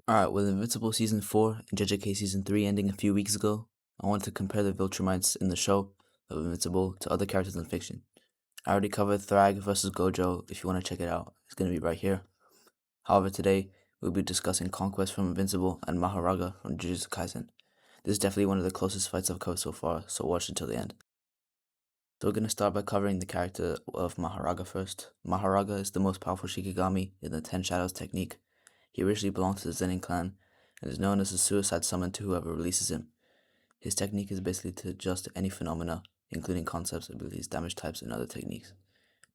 Alright, with Invincible Season 4 and Jujutsu Season 3 ending a few weeks ago, I wanted to compare the Viltrumites in the show of Invincible to other characters in fiction. I already covered Thrag versus Gojo. If you want to check it out, it's going to be right here. However, today we'll be discussing Conquest from Invincible and Mahoraga from Jujutsu Kaisen. This is definitely one of the closest fights I've covered so far, so watch until the end. So we're going to start by covering the character of Mahoraga first. Mahoraga is the most powerful Shikigami in the 10 Shadows technique. He originally belonged to the Zenin clan and is known as a suicide summon to whoever releases him. His technique is basically to adjust to any phenomena, including concepts, abilities, damage types, and other techniques.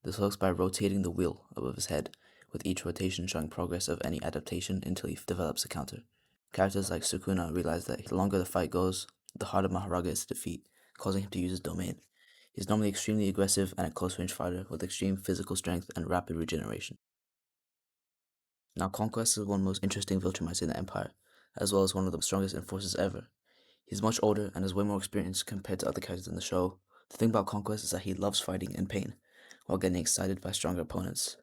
This works by rotating the wheel above his head, with each rotation showing progress of any adaptation until he develops a counter. Characters like Sukuna realize that the longer the fight goes, the harder Mahoraga is to defeat, causing him to use his domain. He is normally extremely aggressive and a close-range fighter with extreme physical strength and rapid regeneration. Now, Conquest is one of the most interesting Viltrumites in the Empire, as well as one of the strongest enforcers ever. He's much older and has way more experience compared to other characters in the show. The thing about Conquest is that he loves fighting and pain, while getting excited by stronger opponents.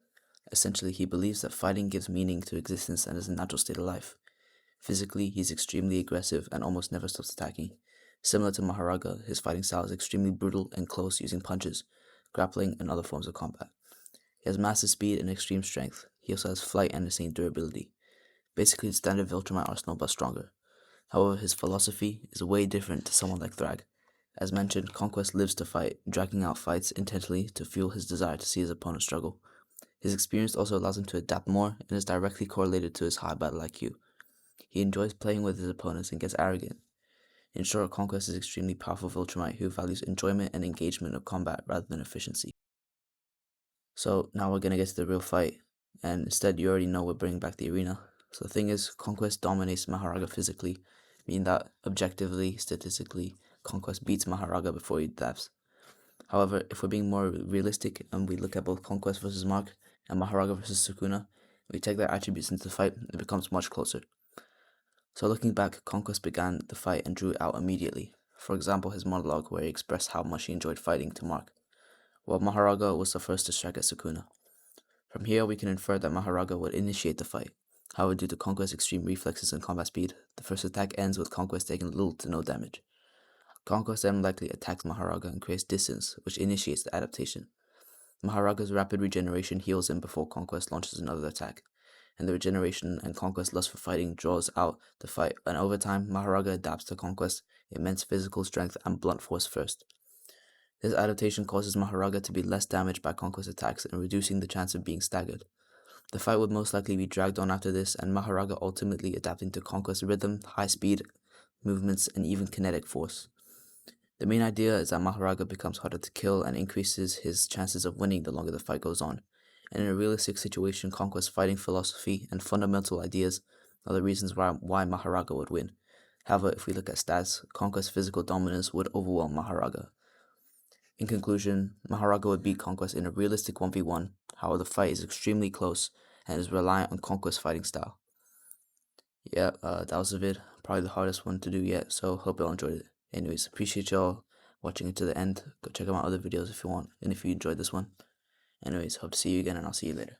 Essentially, he believes that fighting gives meaning to existence and is a natural state of life. Physically, he's extremely aggressive and almost never stops attacking. Similar to Mahoraga, his fighting style is extremely brutal and close, using punches, grappling, and other forms of combat. He has massive speed and extreme strength. He also has flight and insane durability. Basically the standard Viltrumite arsenal, but stronger. However, his philosophy is way different to someone like Thrag. As mentioned, Conquest lives to fight, dragging out fights intensely to fuel his desire to see his opponent struggle. His experience also allows him to adapt more and is directly correlated to his high battle IQ. He enjoys playing with his opponents and gets arrogant. In short, Conquest is an extremely powerful Viltrumite who values enjoyment and engagement of combat rather than efficiency. So now we're gonna get to the real fight, and instead you already know we're bringing back the arena. So the thing is, Conquest dominates Mahoraga physically, meaning that objectively, statistically, Conquest beats Mahoraga before he dabs. However, if we're being more realistic and we look at both Conquest versus Mark and Mahoraga versus Sukuna, we take their attributes into the fight, it becomes much closer. So looking back, Conquest began the fight and drew it out immediately. For example, his monologue where he expressed how much he enjoyed fighting to Mark, while Mahoraga was the first to strike at Sukuna. From here, we can infer that Mahoraga would initiate the fight. However, due to Conquest's extreme reflexes and combat speed, the first attack ends with Conquest taking little to no damage. Conquest then likely attacks Mahoraga and creates distance, which initiates the adaptation. Mahoraga's rapid regeneration heals him before Conquest launches another attack, and the regeneration and Conquest's lust for fighting draws out the fight, and over time, Mahoraga adapts to Conquest's immense physical strength and blunt force first. This adaptation causes Mahoraga to be less damaged by Conquest attacks and reducing the chance of being staggered. The fight would most likely be dragged on after this, and Mahoraga ultimately adapting to Conquest's rhythm, high speed, movements, and even kinetic force. The main idea is that Mahoraga becomes harder to kill and increases his chances of winning the longer the fight goes on. And in a realistic situation, Conquest's fighting philosophy and fundamental ideas are the reasons why Mahoraga would win. However, if we look at stats, Conquest's physical dominance would overwhelm Mahoraga. In conclusion, Mahoraga would beat Conquest in a realistic 1v1, however the fight is extremely close and is reliant on Conquest's fighting style. Yeah, that was the vid, probably the hardest one to do yet, so hope y'all enjoyed it. Anyways, appreciate y'all watching it to the end. Go check out my other videos if you want, and if you enjoyed this one. Anyways, hope to see you again, and I'll see you later.